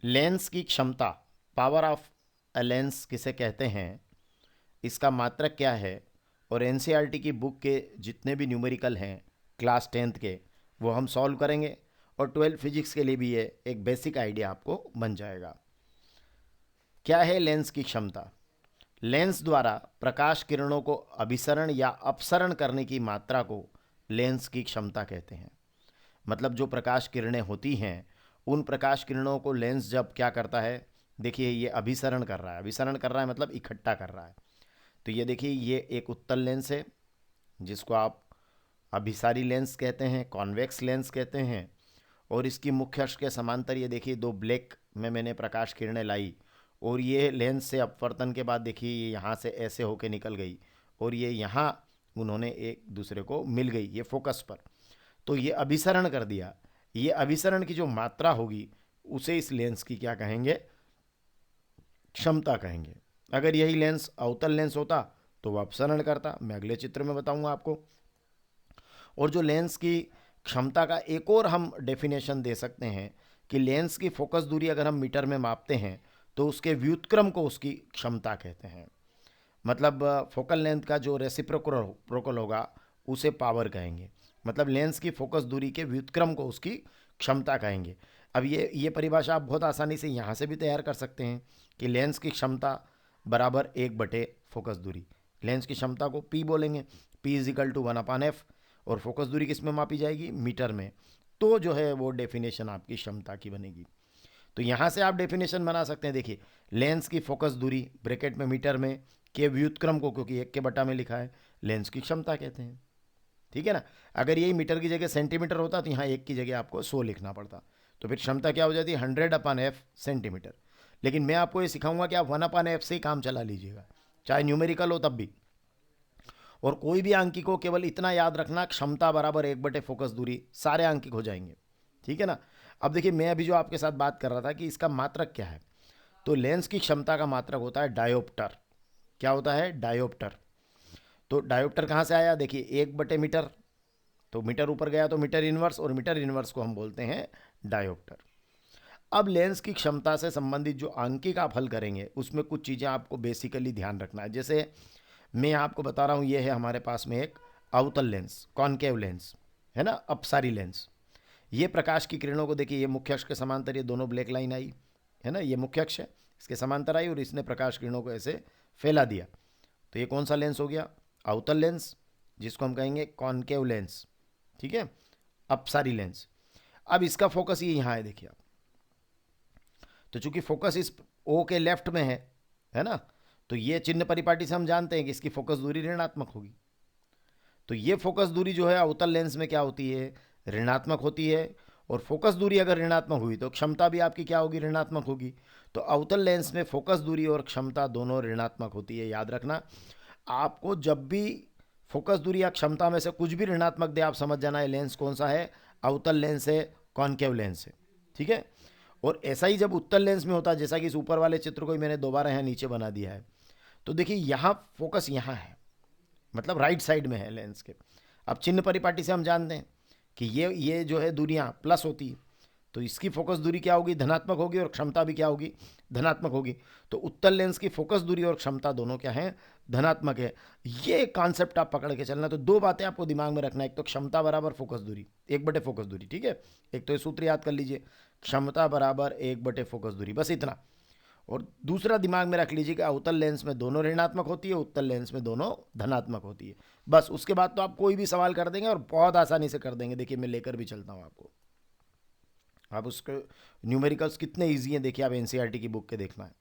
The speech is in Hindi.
लेंस की क्षमता, पावर ऑफ अ लेंस किसे कहते हैं, इसका मात्रक क्या है, और एनसीईआरटी की बुक के जितने भी न्यूमेरिकल हैं क्लास 10th के वो हम सॉल्व करेंगे, और 12 फिजिक्स के लिए भी ये एक बेसिक आइडिया आपको बन जाएगा। क्या है लेंस की क्षमता? लेंस द्वारा प्रकाश किरणों को अभिसरण या अपसरण करने की मात्रा को लेंस की क्षमता कहते हैं। मतलब जो प्रकाश किरणें होती हैं, उन प्रकाश किरणों को लेंस जब क्या करता है, देखिए ये अभिसरण कर रहा है, अभिसरण कर रहा है मतलब इकट्ठा कर रहा है। तो ये देखिए ये एक उत्तल लेंस है जिसको आप अभिसारी लेंस कहते हैं, कॉन्वेक्स लेंस कहते हैं, और इसकी मुख्य अक्ष के समांतर ये देखिए दो ब्लैक में मैंने प्रकाश किरणें लाई, और ये लेंस से अपवर्तन के बाद देखिए ये यहाँ से ऐसे होके निकल गई, और ये यहाँ उन्होंने एक दूसरे को मिल गई ये फोकस पर, तो ये अभिसरण कर दिया। ये अभिसरण की जो मात्रा होगी उसे इस लेंस की क्या कहेंगे, क्षमता कहेंगे। अगर यही लेंस अवतल लेंस होता तो वह अपसरण करता, मैं अगले चित्र में बताऊंगा आपको। और जो लेंस की क्षमता का एक और हम डेफिनेशन दे सकते हैं कि लेंस की फोकस दूरी अगर हम मीटर में मापते हैं तो उसके व्युत्क्रम को उसकी क्षमता कहते हैं। मतलब फोकल लेंथ का जो रेसिप्रोकल होगा उसे पावर कहेंगे। मतलब लेंस की फोकस दूरी के व्युत्क्रम को उसकी क्षमता कहेंगे। अब ये परिभाषा आप बहुत आसानी से यहाँ से भी तैयार कर सकते हैं कि लेंस की क्षमता बराबर 1/फोकस दूरी। लेंस की क्षमता को P बोलेंगे, P=1/f, और फोकस दूरी किस में मापी जाएगी, मीटर में। तो जो है वो डेफिनेशन आपकी क्षमता की बनेगी। तो यहाँ से आप डेफिनेशन बना सकते हैं। देखिए लेंस की फोकस दूरी ब्रैकेट में मीटर में के व्युत्क्रम को, क्योंकि 1/बटा में लिखा है, लेंस की क्षमता कहते हैं। ठीक है ना। अगर यही मीटर की जगह सेंटीमीटर होता तो यहाँ 1 की जगह आपको 100 लिखना पड़ता, तो फिर क्षमता क्या हो जाती है, 100/f सेंटीमीटर। लेकिन मैं आपको ये सिखाऊंगा कि आप 1/f से ही काम चला लीजिएगा, चाहे न्यूमेरिकल हो तब भी। और कोई भी आंकी को केवल इतना याद रखना, क्षमता बराबर 1/फोकस दूरी, सारे आंकिक हो जाएंगे। ठीक है ना। अब देखिए मैं अभी जो आपके साथ बात कर रहा था कि इसका मात्रक क्या है, तो लेंस की क्षमता का मात्रक होता है डायोप्टर। क्या होता है, डायोप्टर। तो डायोप्टर कहाँ से आया, देखिए 1/मीटर, तो मीटर ऊपर गया तो मीटर इनवर्स, और मीटर इनवर्स को हम बोलते हैं डायोप्टर। अब लेंस की क्षमता से संबंधित जो आंकिक आप हल करेंगे उसमें कुछ चीज़ें आपको बेसिकली ध्यान रखना है। जैसे मैं आपको बता रहा हूँ, ये है हमारे पास में एक अवतल लेंस, कॉनकेव लेंस है ना, अपसारी लेंस। ये प्रकाश की किरणों को देखिए, ये मुख्य अक्ष के समांतर ये दोनों ब्लैक लाइन आई है ना, ये मुख्य अक्ष है, इसके समांतर आई और इसने प्रकाश किरणों को ऐसे फैला दिया। तो ये कौन सा लेंस हो गया, अवतल लेंस, जिसको हम कहेंगे कॉनकेव लेंस। ठीक है, अपसारी लेंस। अब इसका फोकस ये यहाँ है, देखिए आप, तो चूंकि फोकस इस ओ के लेफ्ट में है ना, तो ये चिन्ह परिपाटी से हम जानते हैं कि इसकी फोकस दूरी ऋणात्मक होगी। तो ये फोकस दूरी जो है अवतल लेंस में क्या होती है, ऋणात्मक होती है। और फोकस दूरी अगर ऋणात्मक हुई तो क्षमता भी आपकी क्या होगी, ऋणात्मक होगी। तो अवतल लेंस में फोकस दूरी और क्षमता दोनों ऋणात्मक होती है, याद रखना। आपको जब भी फोकस दूरी या क्षमता में से कुछ भी ऋणात्मक दे, आप समझ जाना है लेंस कौन सा है, अवतल लेंस है, कॉनकेव लेंस है। ठीक है। और ऐसा ही जब उत्तल लेंस में होता है, जैसा कि इस ऊपर वाले चित्र को ही मैंने दोबारा यहाँ नीचे बना दिया है, तो देखिए यहाँ फोकस यहाँ है, मतलब राइट साइड में है लेंस के। अब चिन्ह परिपाटी से हम जानते हैं कि ये जो है दूरियाँ प्लस होती है, तो इसकी फोकस दूरी क्या होगी, धनात्मक होगी, और क्षमता भी क्या होगी, धनात्मक होगी। तो उत्तल लेंस की फोकस दूरी और क्षमता दोनों क्या है, धनात्मक है। ये कॉन्सेप्ट आप पकड़ के चलना। तो दो बातें आपको दिमाग में रखना है, एक तो क्षमता बराबर फोकस दूरी, 1/फोकस दूरी। ठीक है, एक तो ये सूत्र याद कर लीजिए, क्षमता बराबर 1/फोकस दूरी, बस इतना। और दूसरा दिमाग में रख लीजिए कि अवतल लेंस में दोनों ऋणात्मक होती है, उत्तल लेंस में दोनों धनात्मक होती है। बस उसके बाद तो आप कोई भी सवाल कर देंगे और बहुत आसानी से कर देंगे। देखिए मैं लेकर भी चलता हूँ आपको, आप उसके न्यूमेरिकल्स कितने ईजी हैं देखिए, आप एनसीईआरटी की बुक के देखना है।